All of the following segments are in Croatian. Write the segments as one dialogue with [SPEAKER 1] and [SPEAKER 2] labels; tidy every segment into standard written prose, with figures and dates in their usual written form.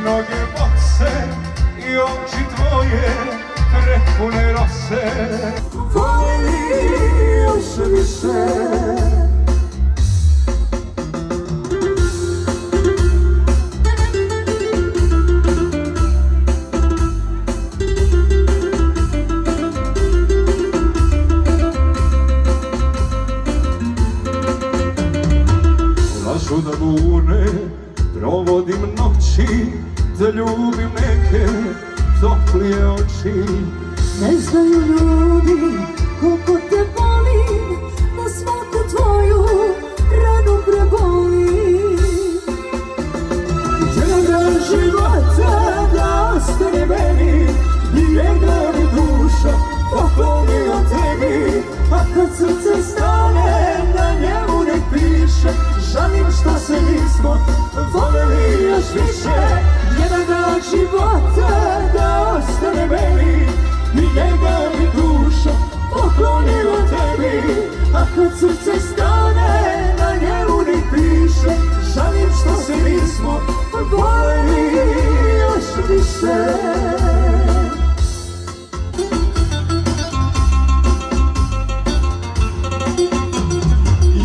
[SPEAKER 1] noge bose i oči tvoje prepune rose. Voli još više. Lažu da bune, provodim noći, da ljubim neke toplije oči.
[SPEAKER 2] Ne znaju ljudi koliko te volim, da svaku tvoju ranu prebolim.
[SPEAKER 1] Jedan života da ostane meni, i jedna mi duša pokloni od tebi. A kad srce stane, na njemu nek piše, žalim što se nismo voljeli još više. Jedan dan života da ostane meni, i njega mi duša pokloni od tebi. A kad srce stane, na njemu nek piše, žalim što se nismo voljeli još više.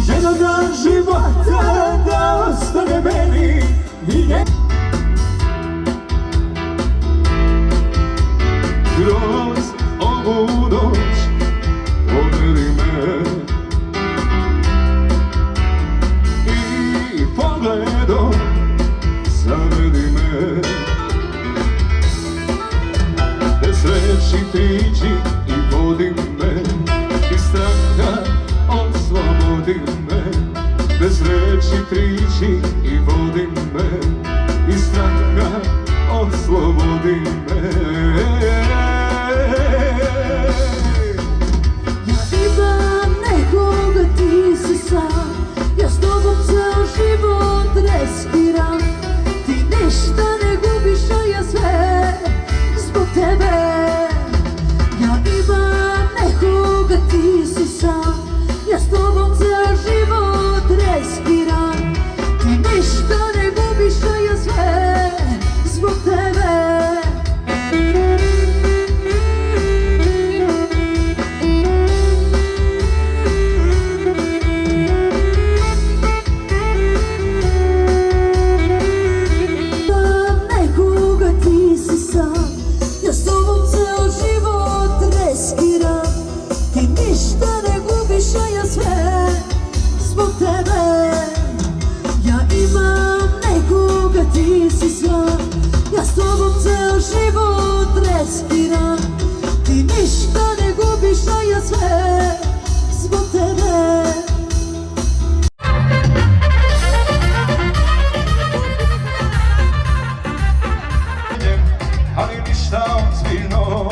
[SPEAKER 1] Jedan dan života da ostane meni i ne... Kroz ovu noć povedi me i pogledom zavedi me. Bez reči priđi i vodi me, iz straha oslobodi me. Bez reči priđi i vodi me, iz straha oslobodi me.
[SPEAKER 2] Ja imam nekoga, ti si sam, ja s tobom ceo život respiram. Ti ništa ne gubiš, a ja sve zbog tebe. Ja imam nekoga, ti si sam, ja s tobom ceo život respiram. Ti ništa ne gubiš, a ja sve zbog tebe. Ja s tobom ceo život respiram. Ti ništa ne gubiš, a ja sve zbog tebe.
[SPEAKER 1] Ali ništa ozbiljno.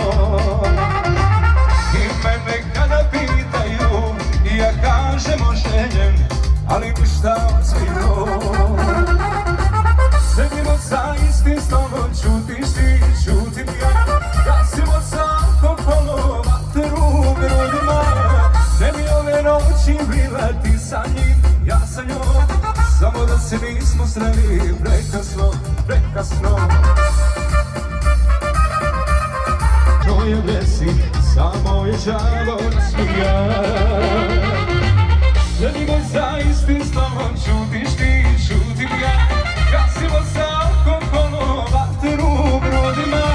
[SPEAKER 1] I mene kada pitaju, ja kažem oženjen, ali ništa ozbiljno. Sedimo za istim stolom, čutiš ti, čutim ja. Gasimo svako kolo, vatru u grudima. Ne bi ove noći bila ti sa njim, ja sa njom. Samo da se nismo sreli prekasno, prekasno. Tvoje vesi, samo je žalog smija. Sedimo za istim stolom, čutiš ti, čutim ja. Gasimo svako kolo, vatru u grudima.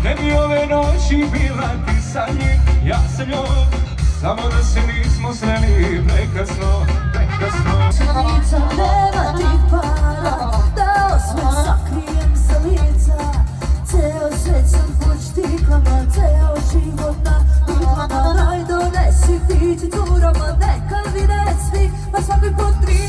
[SPEAKER 1] Ne bi ove noći bila ti sa njim, ja sa njom. Samo da se nismo sreli prekasno, prekasno.
[SPEAKER 2] Lica nema ti para, da osmeh sakrijem sa lica. Ceo svet sam pod štiklama, ceo život na pitvama. Daj donesi pići curama, neka vide svi, pa svaki po tri.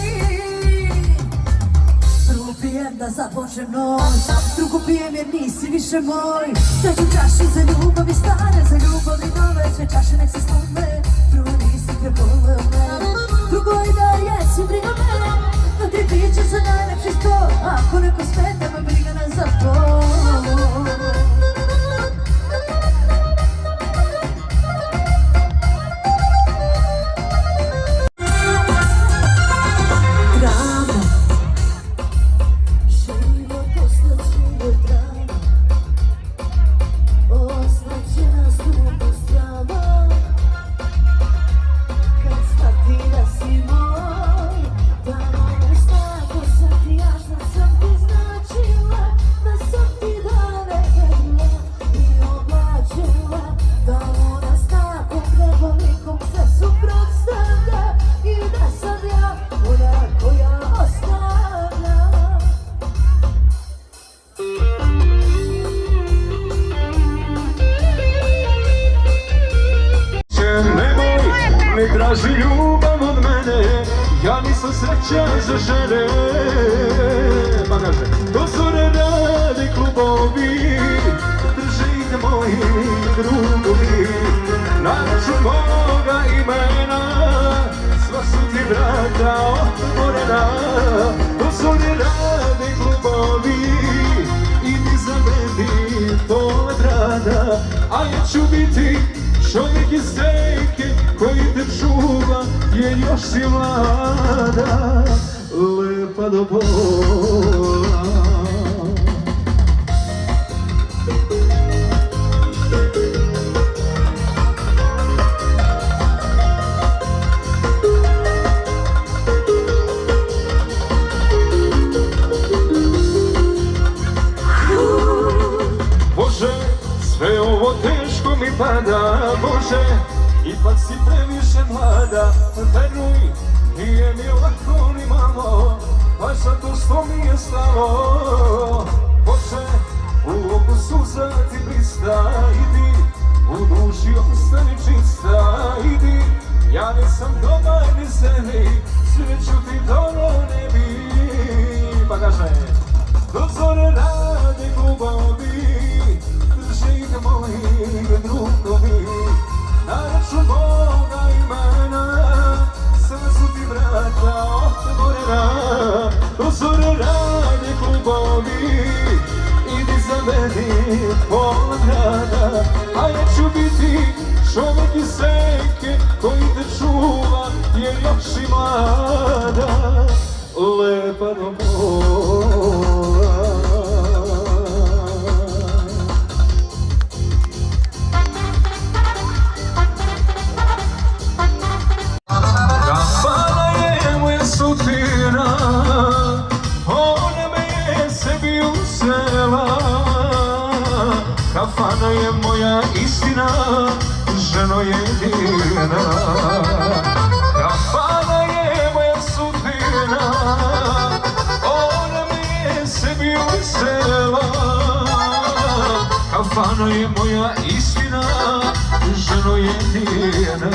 [SPEAKER 2] Prvo pijem da započnem noć, drugo pijem jer nisi više moj. Treću čašu za ljubav i stare, za ljubav i nove, sve čaše nek se slome. Prvo nisi preboleo me, drugo i da jesi briga me. No tri piće za najlepši sto, ako neko smeta me briga ne za to. Život postać
[SPEAKER 1] rade, pa kaže, do zore rade klubovi, drže ih moji drugovi, na račun moga imena, sva su ti vrata otvorena, do zore rade klubovi, idi zavedi pola grada, a ja ću biti čovjek iz reke koji te čuva jer još si mlada, lepa do bola. Bože, sve ovo teško mi pada, Bože, ipak si previše mlada, veruj, nije mi lako ni malo, baš zato što mi je stalo. Bože, u oku suza ti blista, idi, u duši ostani čista, idi, ja nisam dobar ni sebi, sreću ti dobro ne bi, pa kaže, do zore rade klubovi, drže ih moji drugovi, na račun moga imena, sve su ti vrata otvorena, do zore rade klubovi, idi zavedi pola grada, a ja ću biti čovjek iz reke koji te čuva jer još si mlada, lepa do bola. Kafana je moja sudbina, ona me je sebi uzela. Kafana je moja istina, ženo jedina. Kafana je moja sudbina, ona me je sebi uzela. Kafana je moja istina, ženo jedina.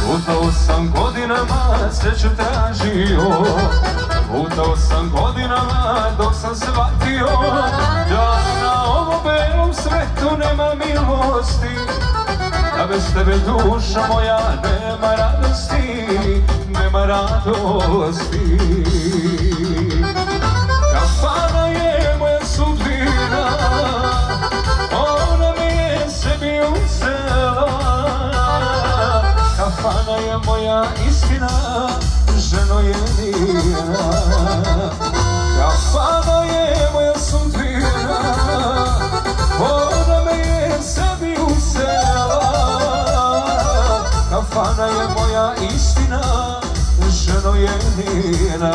[SPEAKER 1] Putao sam godinama, sreću tražio, putao sam godinama dok sam shvatio da na ovom belom svetu nema milosti, da bez tebe duša moja nema radosti, nema radosti. Kafana je moja sudbina, ona me je sebi uzela. Kafana je moja istina, ženo jedina. Kafana je moja sudbina, ona me je sebi uzela. Kafana je moja istina, ženo jedina.